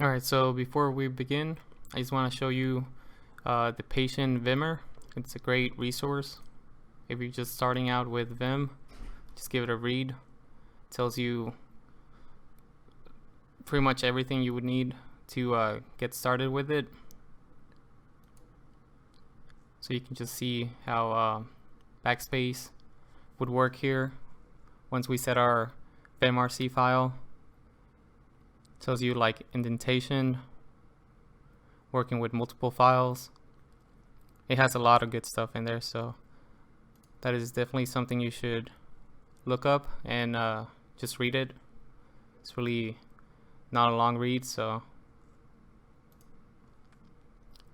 Alright, so before we begin, I just want to show you the patient Vimmer. It's a great resource. If you're just starting out with Vim, just give it a read. It tells you pretty much everything you would need to get started with it. So you can just see how backspace would work here. Once we set our vimrc file, tells you like indentation, working with multiple files. It has a lot of good stuff in there, so that is definitely something you should look up and just read it. It's really not a long read. So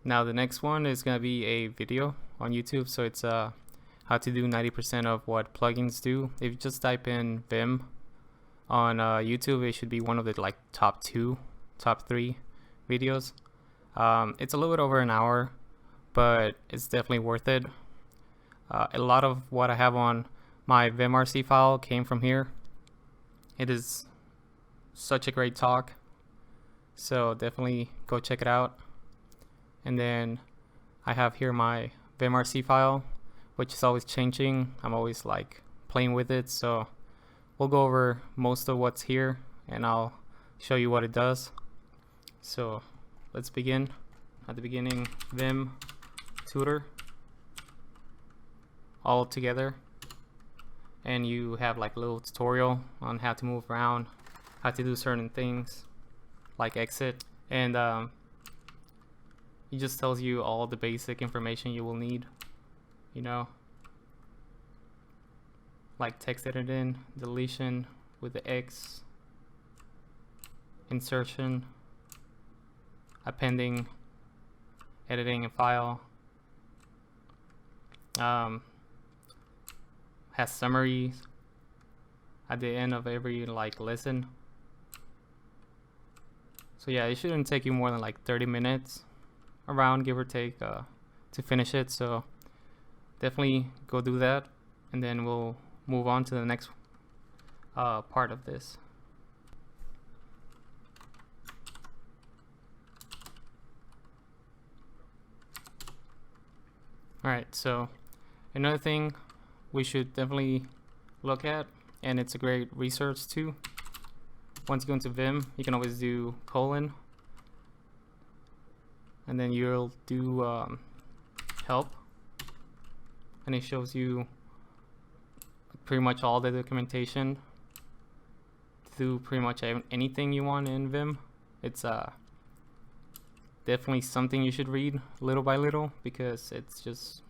now the next one is gonna be a video on YouTube. So it's how to do 90% of what plugins do. If you just type in Vim on YouTube, it should be one of the like top 3 videos. It's a little bit over an hour, but it's definitely worth it. A lot of what I have on my vimrc file came from here. It is such a great talk, so definitely go check it out. And then I have here my vimrc file, which is always changing. I'm always like playing with it, so we'll go over most of what's here and I'll show you what it does. So let's begin. At the beginning, Vim tutor all together, and you have like a little tutorial on how to move around, how to do certain things like exit, and it just tells you all the basic information you will need, you know, like text editing, deletion with the X, insertion, appending, editing a file, has summaries at the end of every like lesson. So yeah, it shouldn't take you more than like 30 minutes around, give or take, to finish it. So definitely go do that, and then we'll move on to the next part of this. Alright, so another thing we should definitely look at, and it's a great research too. Once you go into Vim, you can always do colon, and then you'll do help, and it shows you pretty much all the documentation to do pretty much anything you want in Vim. It's definitely something you should read little by little, because it's just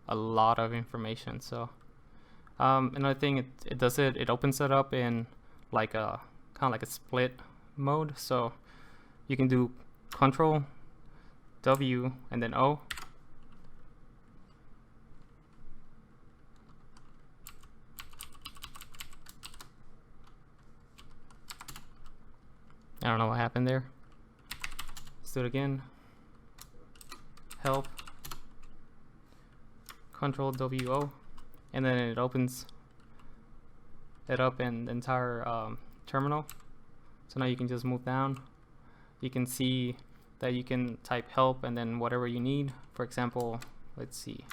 a lot of information. So another thing it opens it up in like a kind of like a split mode, so you can do Control W and then O. I don't know what happened there. Let's do it again. Help, Control W O, and then it opens it up in the entire terminal. So now you can just move down. You can see that you can type help and then whatever you need. For example, let's see,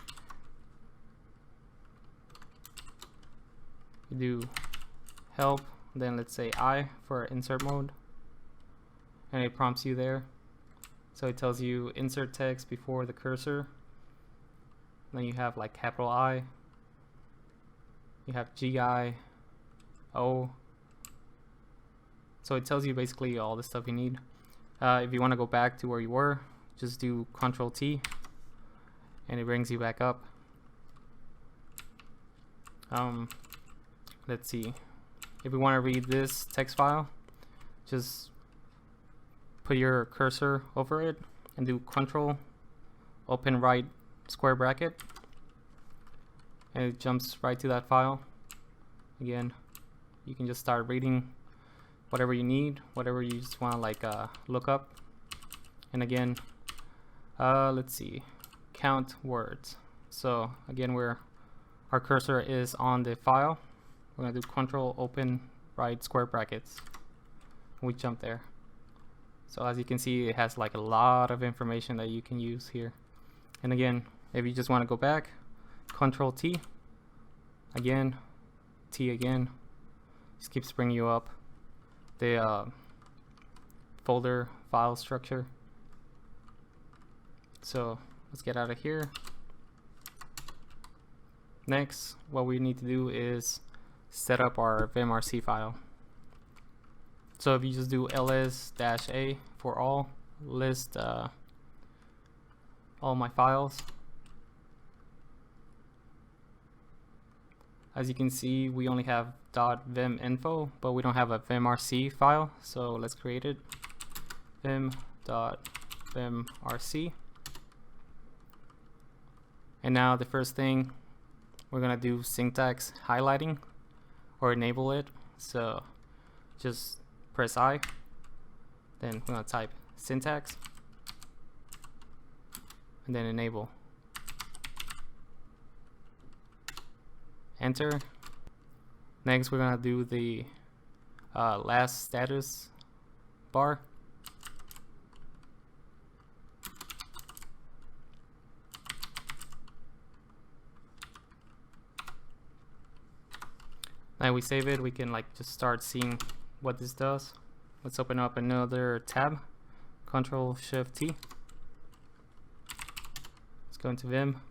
you do help, then let's say I for insert mode, and it prompts you there. So it tells you insert text before the cursor. Then you have like capital I, you have GI, O. So it tells you basically all the stuff you need. If you want to go back to where you were, just do Control T, and it brings you back up. Let's see. If we want to read this text file, just put your cursor over it and do Control, open right square bracket, and it jumps right to that file. Again, you can just start reading whatever you need, whatever you just want to like look up. And again, let's see, count words. So again, our cursor is on the file, we're gonna do Control, open right square brackets, and we jump there. So as you can see, it has like a lot of information that you can use here. And again, if you just want to go back, Control T again, T again, just keeps bringing you up the folder file structure. So let's get out of here. Next, what we need to do is set up our vimrc file. So if you just do ls-a for all, list all my files. As you can see, we only have .vim info, but we don't have a vimrc file. So let's create it. Vim.vimrc. And now the first thing, we're gonna do syntax highlighting or enable it. So just press I, then we're gonna type syntax and then enable. Enter. Next, we're gonna do the last status bar. Now we save it, we can like just start seeing what this does. Let's open up another tab. Control Shift T. Let's go into Vim.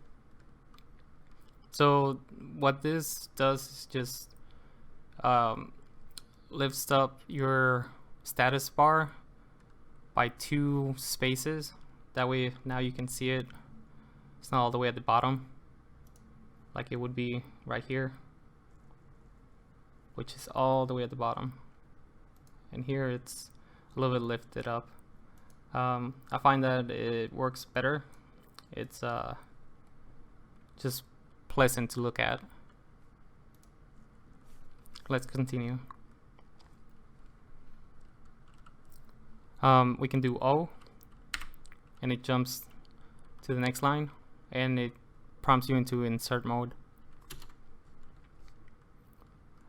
So what this does is just lifts up your status bar by 2 spaces. That way now you can see it. It's not all the way at the bottom like it would be right here, which is all the way at the bottom. And here it's a little bit lifted up. I find that it works better. It's just pleasant to look at. Let's continue. We can do O, and it jumps to the next line, and it prompts you into insert mode.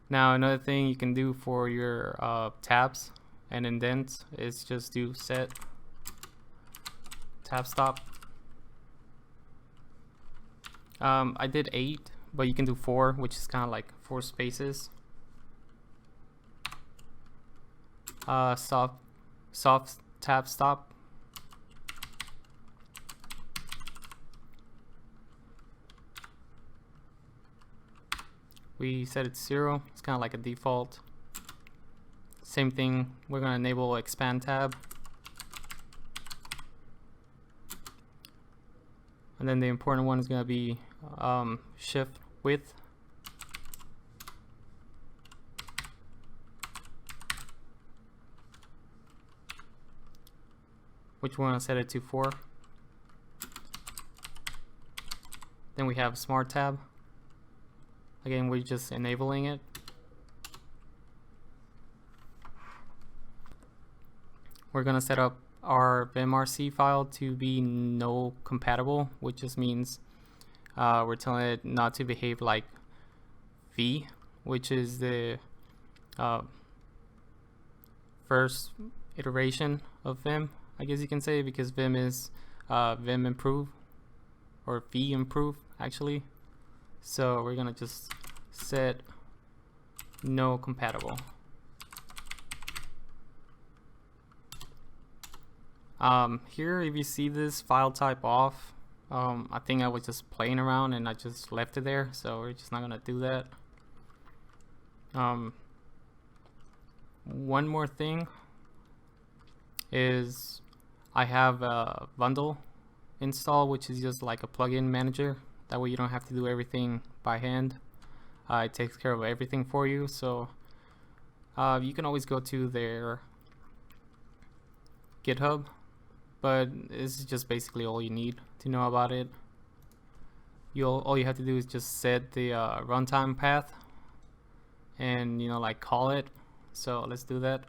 Now another thing you can do for your tabs and indents is just do set tab stop. I did 8, but you can do 4, which is kind of like 4 spaces. Soft tab stop. We set it to 0. It's kind of like a default. Same thing, we're going to enable expand tab. And then the important one is going to be shift width. Which we're going to set it to 4. Then we have smart tab. Again, we're just enabling it. We're going to set up our vimrc file to be no compatible, which just means we're telling it not to behave like V, which is the first iteration of Vim, I guess you can say, because Vim is Vim improve, or V improve actually. So we're gonna just set no compatible. Here, if you see this file type off, I think I was just playing around and I just left it there, so we're just not gonna do that. One more thing is I have a bundle install, which is just like a plugin manager. That way you don't have to do everything by hand. It takes care of everything for you. So you can always go to their GitHub, but this is just basically all you need to know about it. All you have to do is just set the runtime path and like call it. So let's do that.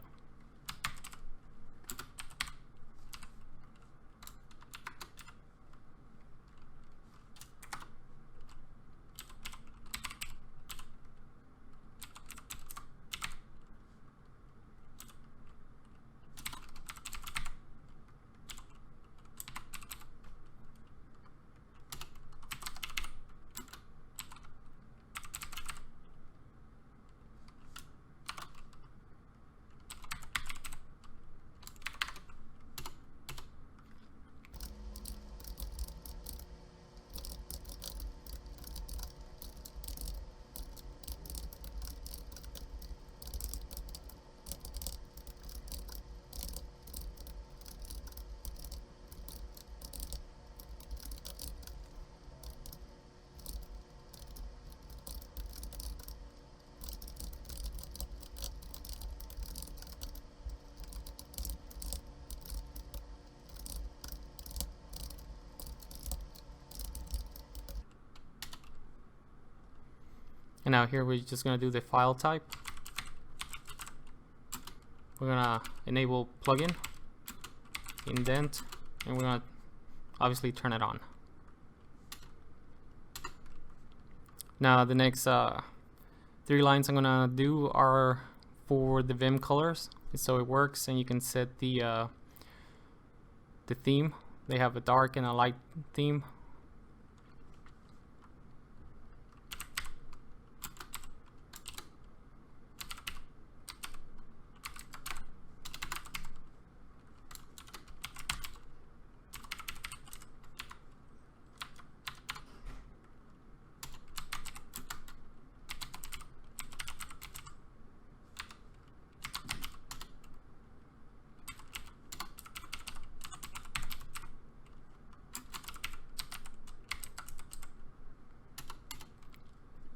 now here we're just gonna do the file type. We're gonna enable plugin, indent, and we're gonna obviously turn it on. Now the next 3 lines I'm gonna do are for the Vim colors, so it works, and you can set the theme. They have a dark and a light theme.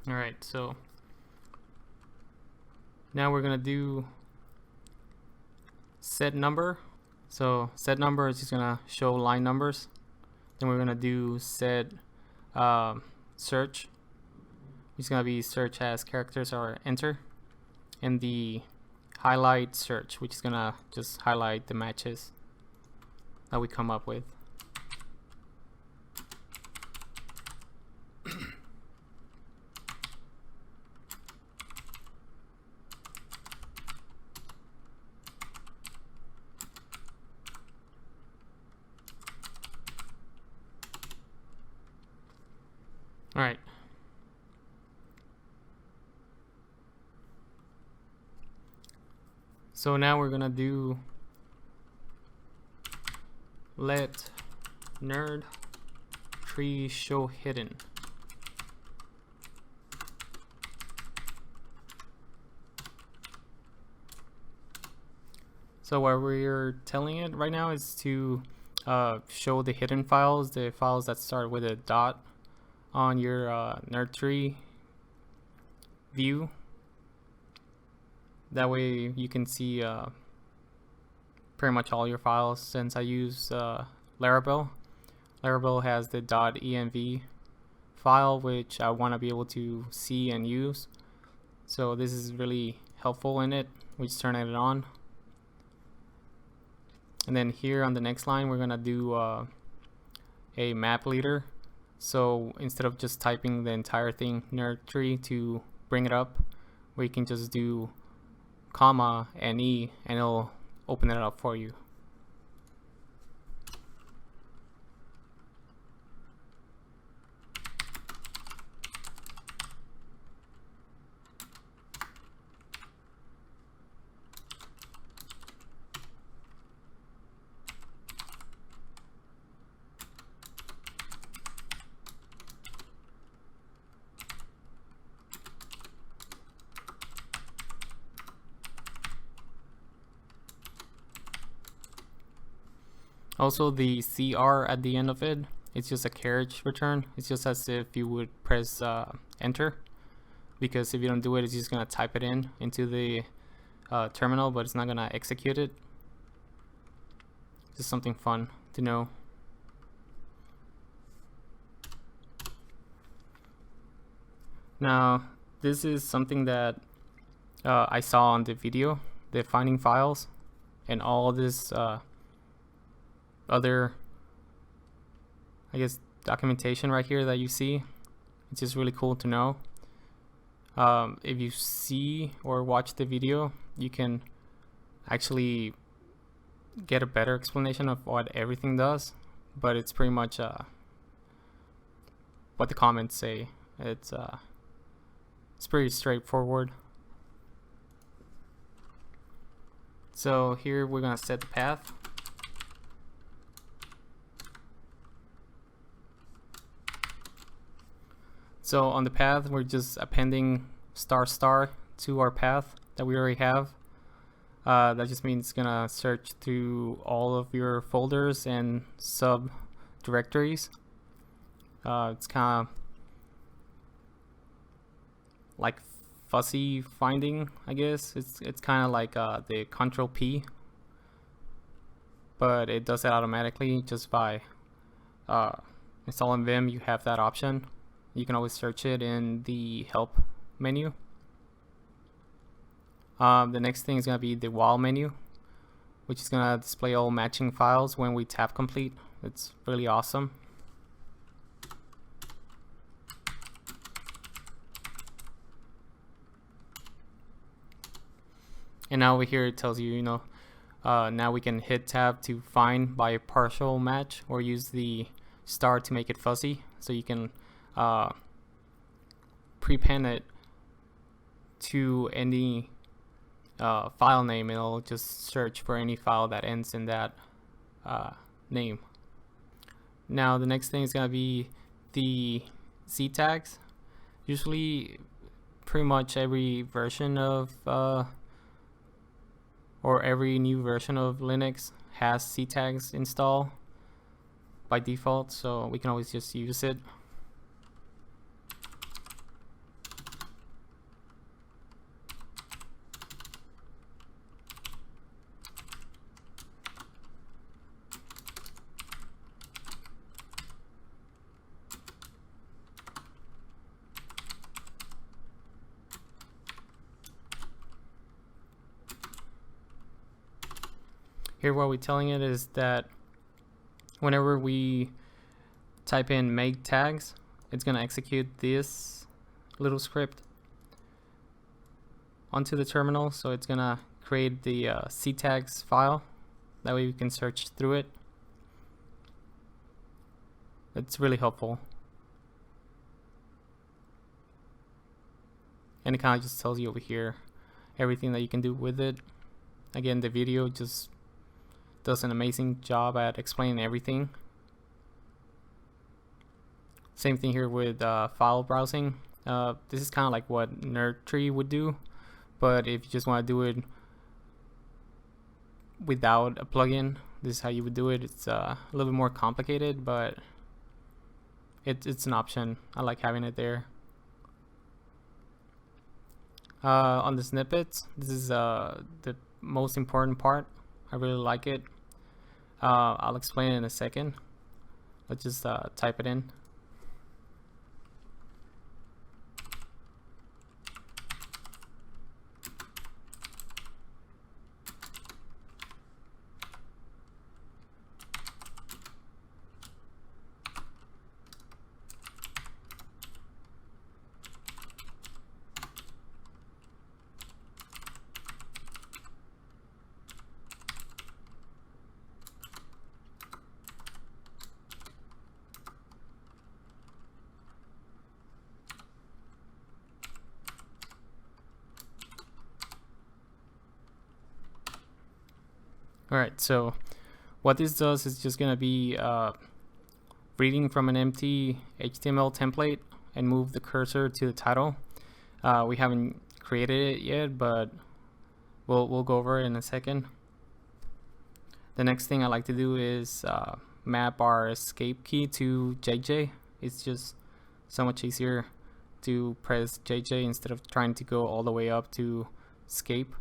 Alright, so now we're gonna do set number. So set number is just gonna show line numbers. Then we're gonna do set search. It's gonna be search as characters or enter, and the highlight search, which is gonna just highlight the matches that we come up with. All right. So now we're gonna do let nerd tree show hidden. So what we're telling it right now is to show the hidden files, the files that start with a dot on your nerd tree view. That way you can see pretty much all your files. Since I use LSAll, LSAll has the .env file, which I want to be able to see and use. So this is really helpful in it. We just turn it on. And then here on the next line, we're gonna do a map leader. So instead of just typing the entire thing nerd tree to bring it up, we can just do comma and E, and it'll open it up for you. Also, the CR at the end of it, it's just a carriage return. It's just as if you would press enter, because if you don't do it, it's just gonna type it in into the terminal, but it's not gonna execute it. Just something fun to know. Now, this is something that I saw on the video, the finding files, and all this other, I guess, documentation right here that you see. It's just really cool to know. If you see or watch the video, you can actually get a better explanation of what everything does, but it's pretty much what the comments say. It's pretty straightforward. So here we're gonna set the path. So on the path, we're just appending ** to our path that we already have. That just means it's gonna search through all of your folders and sub directories. It's kind of like fuzzy finding, I guess. It's kind of like the Control P, but it does it automatically just by installing Vim. You have that option. You can always search it in the help menu. The next thing is going to be the wall menu, which is going to display all matching files when we tap complete. It's really awesome. And now over here it tells you, now we can hit tab to find by partial match, or use the star to make it fuzzy. So you can prepend it to any file name. It'll just search for any file that ends in that name. Now the next thing is going to be the Z tags. Usually pretty much every version of or every new version of Linux has Z tags installed by default, so we can always just use it. Here what we're telling it is that whenever we type in make tags, it's going to execute this little script onto the terminal. So it's going to create the C tags file. That way we can search through it. It's really helpful. And it kind of just tells you over here everything that you can do with it. Again, the video just does an amazing job at explaining everything. Same thing here with file browsing. This is kind of like what Nerdtree would do, but if you just want to do it without a plugin, this is how you would do it. It's a little bit more complicated, but it's an option. I like having it there. On the snippets, this is the most important part. I really like it. I'll explain it in a second. Let's just type it in. Alright, so what this does is just going to be reading from an empty HTML template and move the cursor to the title. We haven't created it yet, but we'll go over it in a second. The next thing I like to do is map our escape key to JJ. It's just so much easier to press JJ instead of trying to go all the way up to escape.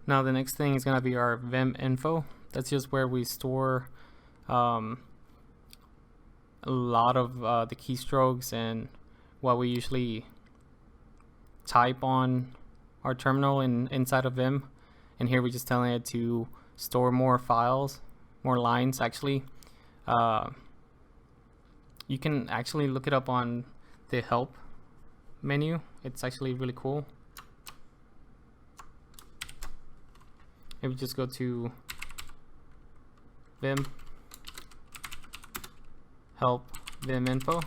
Now the next thing is going to be our Vim Info. That's just where we store a lot of the keystrokes and what we usually type on our terminal inside of Vim. And here we're just telling it to store more files, more lines actually. You can actually look it up on the help menu. It's actually really cool. If we just go to Vim, help, Vim Info.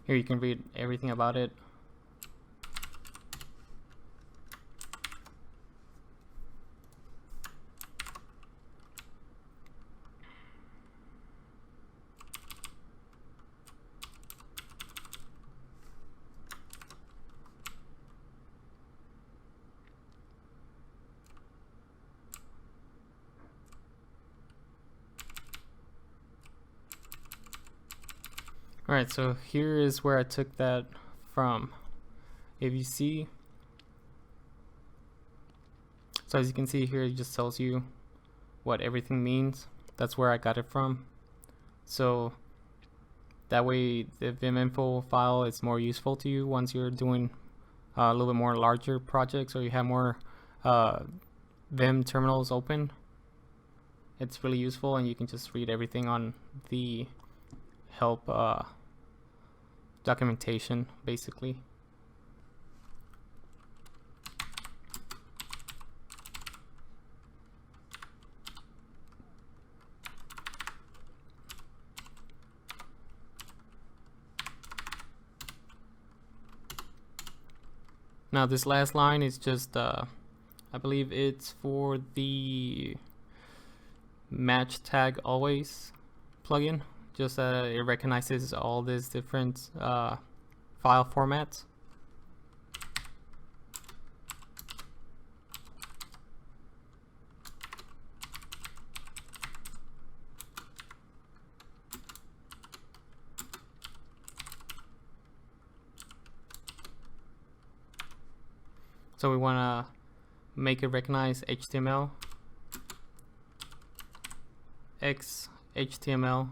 Here you can read everything about it. Alright, so here is where I took that from. If you see, so as you can see here, it just tells you what everything means. That's where I got it from. So that way the Vim Info file is more useful to you once you're doing a little bit more larger projects, or you have more Vim terminals open. It's really useful, and you can just read everything on the help documentation basically. Now this last line is just I believe it's for the match tag always plugin, just it recognizes all these different file formats. So we want to make it recognize HTML, XHTML,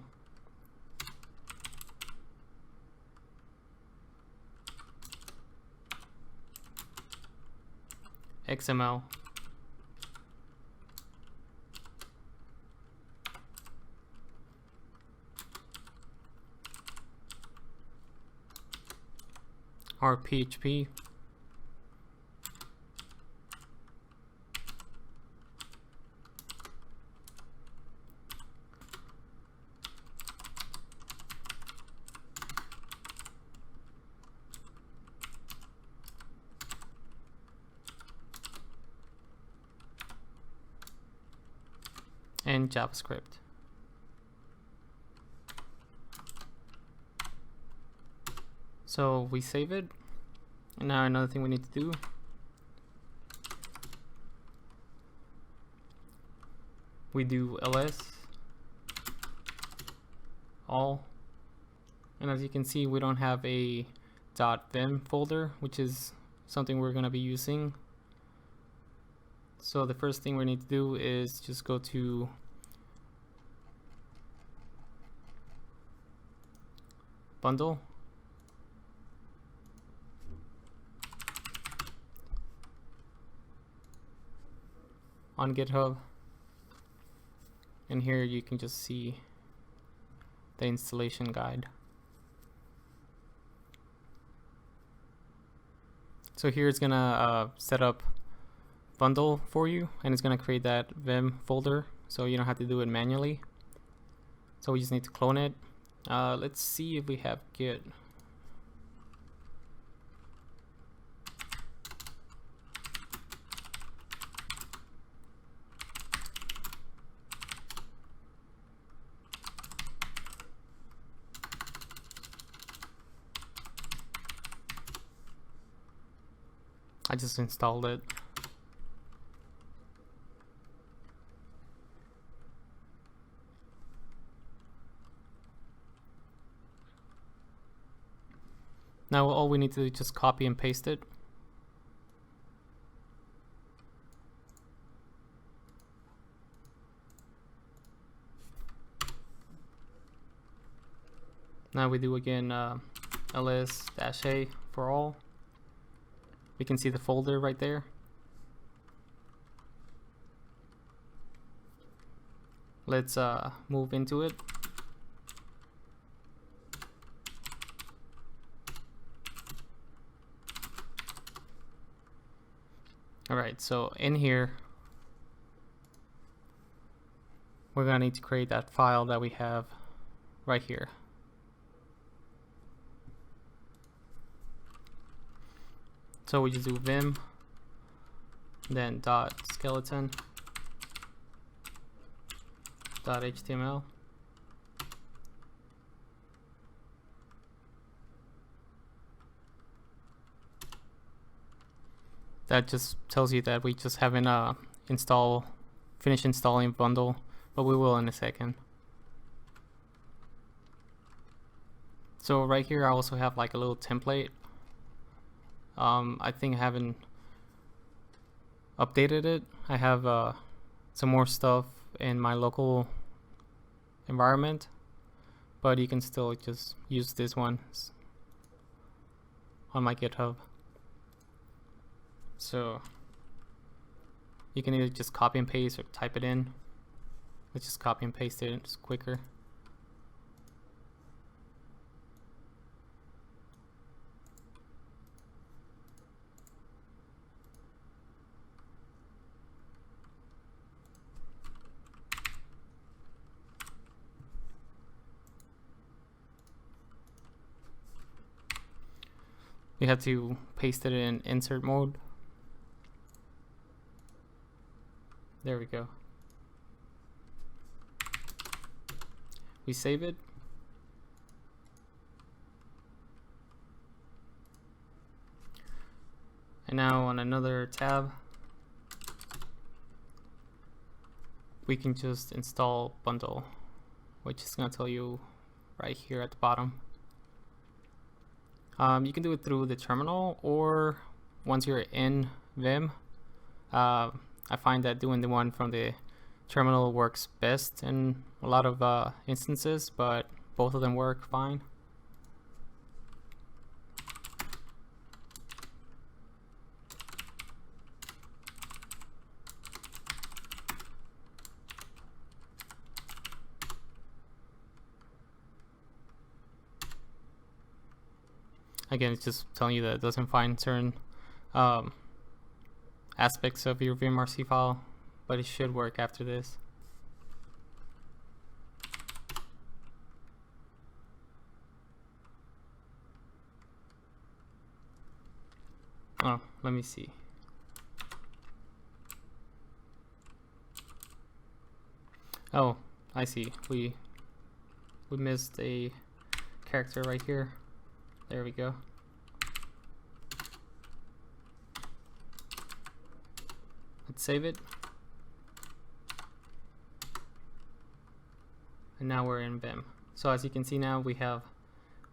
XML, or PHP. And JavaScript. So we save it, and now another thing we need to do, we do LSAll, and as you can see, we don't have a .vim folder, which is something we're going to be using. So the first thing we need to do is just go to bundle, on GitHub, and here you can just see the installation guide. So here it's gonna set up bundle for you, and it's gonna create that Vim folder, so you don't have to do it manually. So we just need to clone it. Let's see if we have Git. I just installed it. Now all we need to do is just copy and paste it. Now we do again ls-a for all. We can see the folder right there. Let's move into it. Alright, so in here we're gonna need to create that file that we have right here. So we just do vim, then .skeleton, .html, that just tells you that we just haven't finished installing bundle, but we will in a second. So right here I also have like a little template. I think I haven't updated it. I have some more stuff in my local environment, but you can still just use this one on my GitHub. So you can either just copy and paste or type it in. Let's just copy and paste it, it's quicker. You have to paste it in insert mode. There we go. We save it. And now on another tab, we can just install bundle, which is going to tell you right here at the bottom. You can do it through the terminal, or once you're in Vim. I find that doing the one from the terminal works best in a lot of instances, but both of them work fine. Again, it's just telling you that it doesn't find certain aspects of your vimrc file, but it should work after this. Oh, let me see. Oh, I see. We missed a character right here. There we go. Let's save it. And now we're in Vim. So as you can see now, we have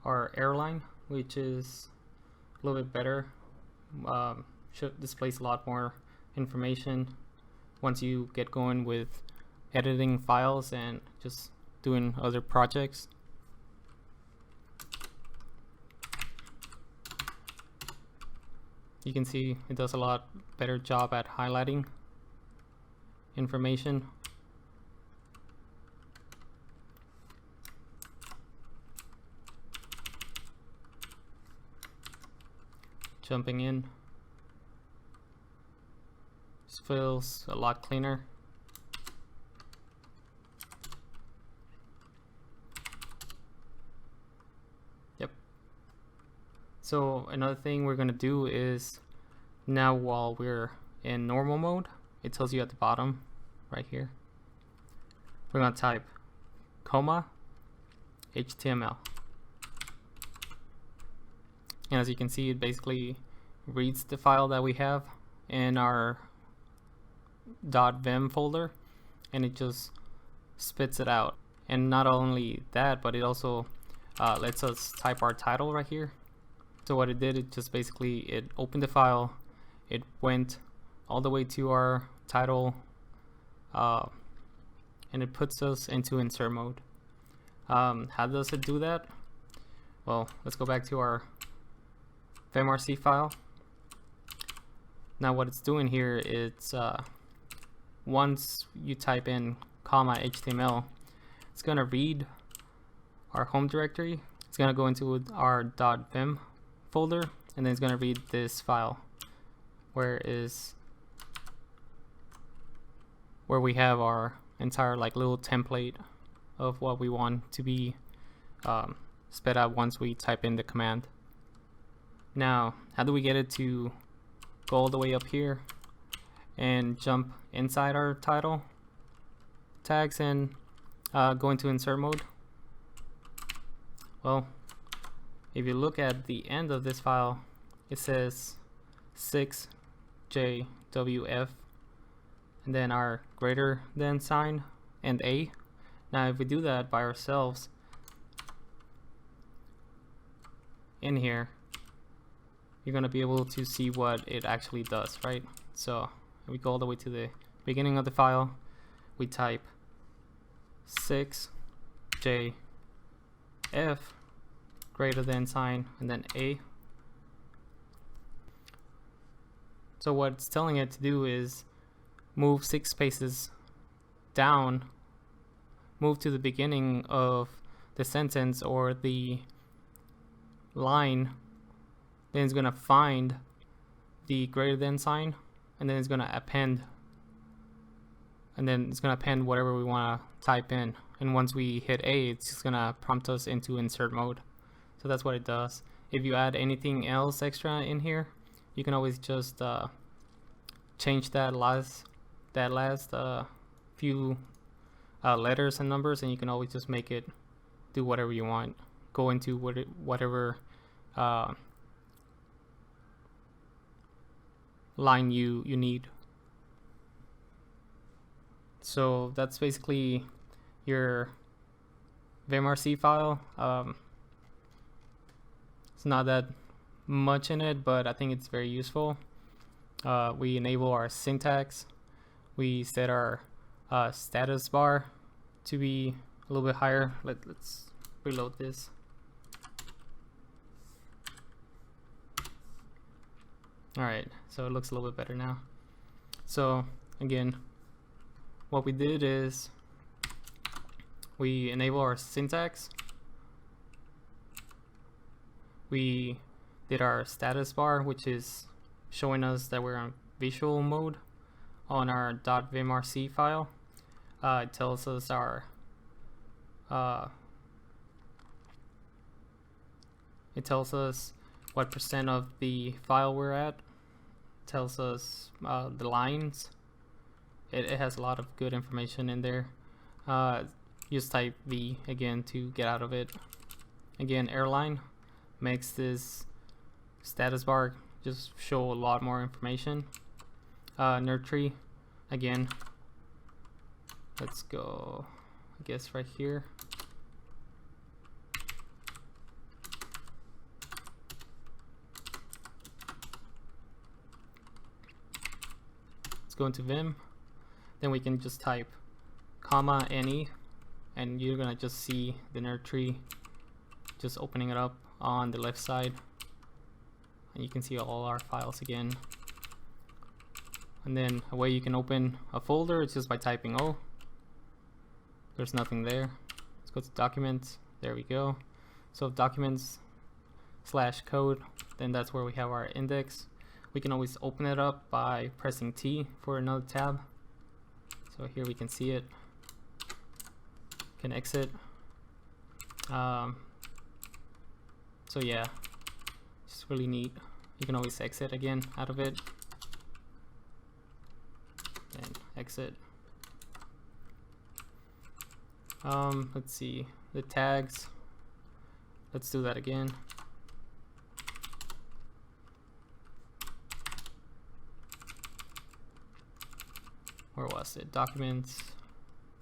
our airline, which is a little bit better. Displays a lot more information once you get going with editing files and just doing other projects. You can see it does a lot better job at highlighting information. Jumping in, just feels a lot cleaner. Yep. So another thing we're going to do is, now while we're in normal mode, it tells you at the bottom right here, we're going to type comma HTML. And as you can see, it basically reads the file that we have in our .vim folder, and it just spits it out. And not only that, but it also lets us type our title right here. So what it did, it just basically, it opened the file, it went all the way to our title, and it puts us into insert mode. How does it do that? Well, let's go back to our vimrc file. Now what it's doing here, it's once you type in comma HTML, it's gonna read our home directory. It's gonna go into our .vim folder, and then it's gonna read this file, where we have our entire like little template of what we want to be sped out once we type in the command. Now, how do we get it to go all the way up here and jump inside our title tags and go into insert mode? Well, if you look at the end of this file, it says 6JWF and then our greater than sign and A. Now if we do that by ourselves, in here, you're gonna be able to see what it actually does, right? So we go all the way to the beginning of the file, we type 6JF greater than sign and then A. So what it's telling it to do is move 6 spaces down, move to the beginning of the sentence or the line, then it's gonna find the greater than sign, and then it's gonna append, and then it's gonna append whatever we wanna type in. And once we hit A, it's just gonna prompt us into insert mode. So that's what it does. If you add anything else extra in here, you can always just change that last few letters and numbers, and you can always just make it do whatever you want. Go into whatever line you need. So that's basically your vimrc file. It's not that much in it, but I think it's very useful. We enable our syntax. We set our status bar to be a little bit higher. Let's reload this. Alright, so it looks a little bit better now. So again, what we did is we enable our syntax. We did our status bar, which is showing us that we're on visual mode on our .vimrc file. It tells us our it tells us what % of the file we're at. It tells us the lines. It has a lot of good information in there. Just type V again to get out of it. Again, airline makes this status bar just show a lot more information. Nerd tree, again, let's go, I guess right here. Let's go into Vim, then we can just type comma NE, and you're gonna just see the nerd tree just opening it up on the left side, and you can see all our files again. And then a way you can open a folder is just by typing O. There's nothing there. Let's go to documents. There we go. So documents/code, then that's where we have our index. We can always open it up by pressing T for another tab. So here we can see it. Can exit. So yeah, it's really neat. You can always exit again out of it. And exit. Let's see the tags. Let's do that again. Where was it? Documents.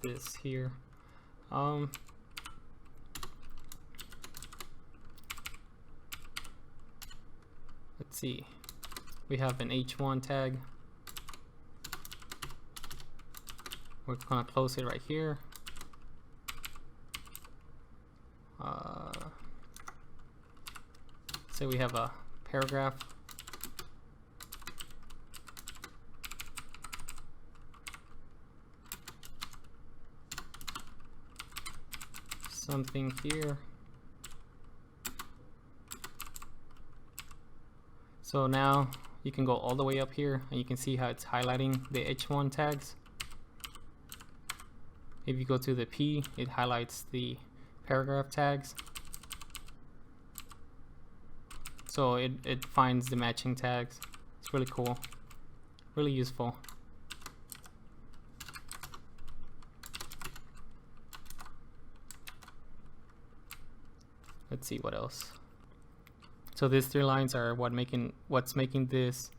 This here. Let's see. We have an H1 tag. We're gonna close it right here. Say we have a paragraph. Something here. So now you can go all the way up here and you can see how it's highlighting the H1 tags. If you go to the P, it highlights the paragraph tags. So it finds the matching tags. It's really cool, really useful. Let's see what else. So these 3 lines are what's making this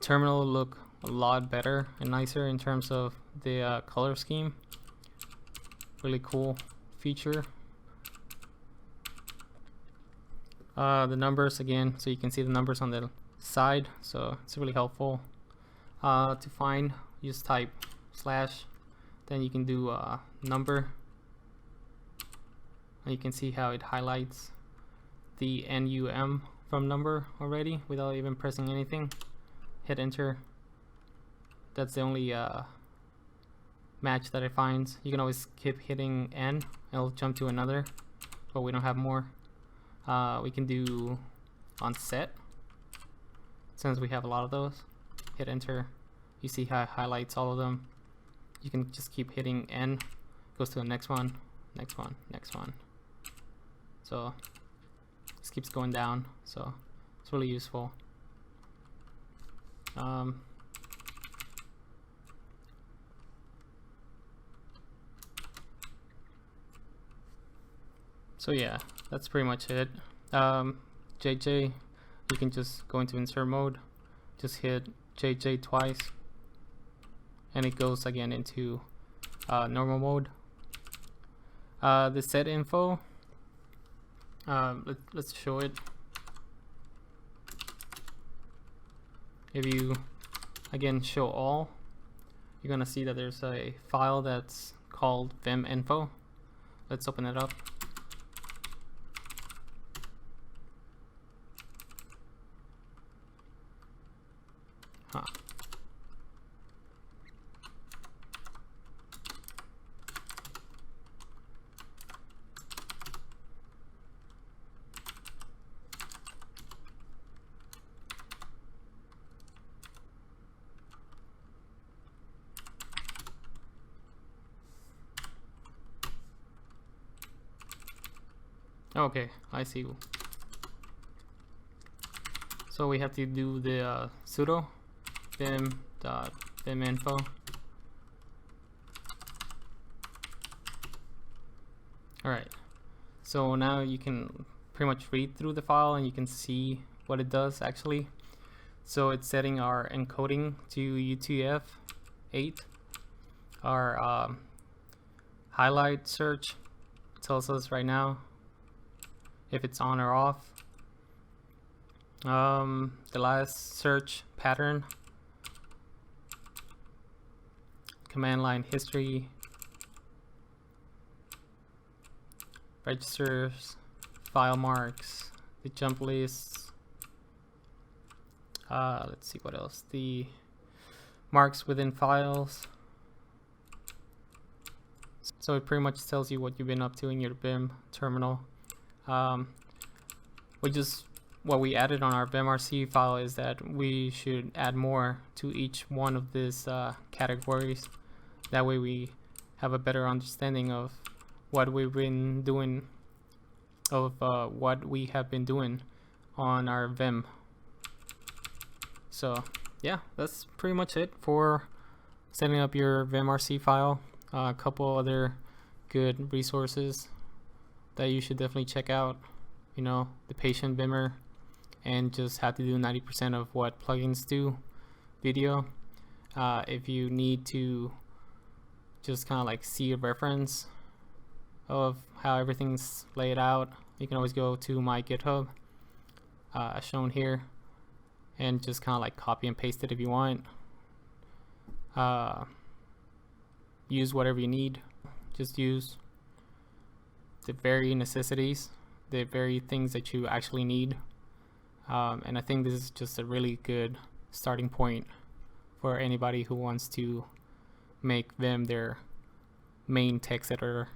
terminal look a lot better and nicer in terms of the color scheme. Really cool feature. The numbers again, so you can see the numbers on the side, so it's really helpful. To find, you just type slash, then you can do number, and you can see how it highlights the NUM from number already without even pressing anything. Hit enter. That's the only match that it finds. You can always keep hitting N, it'll jump to another, but we don't have more. We can do on set, since we have a lot of those. Hit enter. You see how it highlights all of them. You can just keep hitting N, goes to the next one, next one, next one. So just keeps going down, so it's really useful. So yeah, that's pretty much it. JJ, you can just go into insert mode, just hit JJ twice, and it goes again into normal mode. The set info, let's show it. If you again show all, you're gonna see that there's a file that's called Vim Info. Let's open it up. Okay, I see. So we have to do the sudo vim.vim info. Alright, so now you can pretty much read through the file and you can see what it does actually. So it's setting our encoding to UTF-8. Our highlight search tells us right now if it's on or off. The last search pattern, command line history, registers, file marks, the jump lists, let's see what else, the marks within files. So it pretty much tells you what you've been up to in your Vim terminal. What we added on our vimrc file is that we should add more to each one of these categories. That way we have a better understanding of what we've been doing, what we have been doing on our Vim. So yeah, that's pretty much it for setting up your vimrc file. A couple other good resources that you should definitely check out. You know, the patient Vimmer, and just how to do 90% of what plugins do video. If you need to just kind of like see a reference of how everything's laid out, you can always go to my GitHub shown here and just kind of like copy and paste it if you want. Use whatever you need. Just use the very necessities, the very things that you actually need. And I think this is just a really good starting point for anybody who wants to make Vim their main text editor.